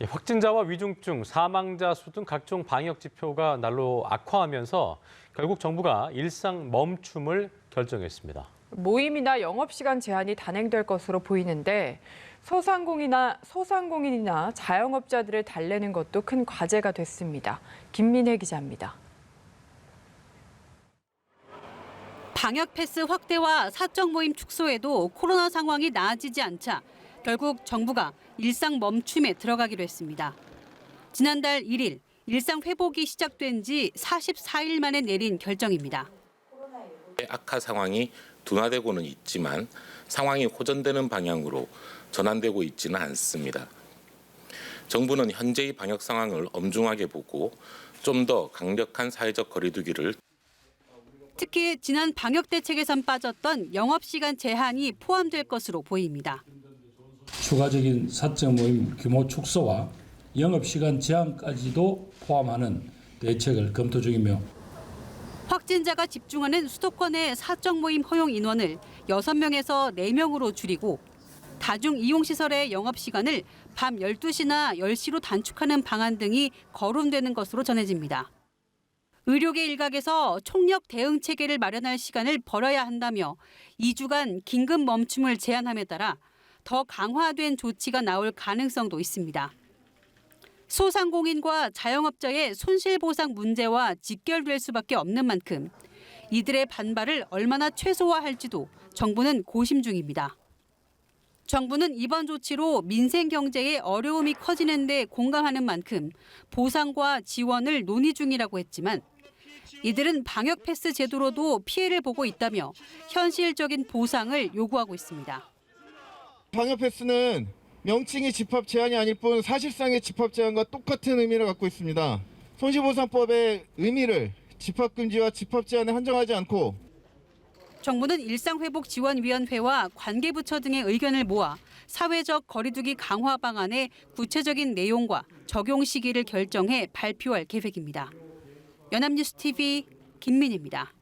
확진자와 위중증, 사망자 수 등 각종 방역 지표가 날로 악화하면서 결국 정부가 일상 멈춤을 결정했습니다. 모임이나 영업시간 제한이 단행될 것으로 보이는데 소상공인이나 자영업자들을 달래는 것도 큰 과제가 됐습니다. 김민혜 기자입니다. 방역 패스 확대와 사적 모임 축소에도 코로나 상황이 나아지지 않자 결국 정부가 일상 멈춤에 들어가기로 했습니다. 지난달 1일 일상 회복이 시작된 지 44일 만에 내린 결정입니다. 악화 상황이 둔화되고는 있지만 상황이 호전되는 방향으로 전환되고 있지는 않습니다. 정부는 현재의 방역 상황을 엄중하게 보고 좀 더 강력한 사회적 거리두기를 특히 지난 방역 대책에선 빠졌던 영업시간 제한이 포함될 것으로 보입니다. 추가적인 사적 모임 규모 축소와 영업시간 제한까지도 포함하는 대책을 검토 중이며 확진자가 집중하는 수도권의 사적 모임 허용 인원을 6명에서 4명으로 줄이고 다중이용시설의 영업시간을 밤 12시나 10시로 단축하는 방안 등이 거론되는 것으로 전해집니다. 의료계 일각에서 총력 대응 체계를 마련할 시간을 벌어야 한다며 2주간 긴급 멈춤을 제한함에 따라 더 강화된 조치가 나올 가능성도 있습니다. 소상공인과 자영업자의 손실보상 문제와 직결될 수밖에 없는 만큼 이들의 반발을 얼마나 최소화할지도 정부는 고심 중입니다. 정부는 이번 조치로 민생 경제의 어려움이 커지는 데 공감하는 만큼 보상과 지원을 논의 중이라고 했지만 이들은 방역 패스 제도로도 피해를 보고 있다며 현실적인 보상을 요구하고 있습니다. 방역 패스는 명칭이 집합 제한이 아닐 뿐 사실상의 집합 제한과 똑같은 의미를 갖고 있습니다. 손실보상법의 의미를 집합 금지와 집합 제한에 한정하지 않고 정부는 일상회복지원위원회와 관계부처 등의 의견을 모아 사회적 거리두기 강화 방안의 구체적인 내용과 적용 시기를 결정해 발표할 계획입니다. 연합뉴스 TV 김민희입니다.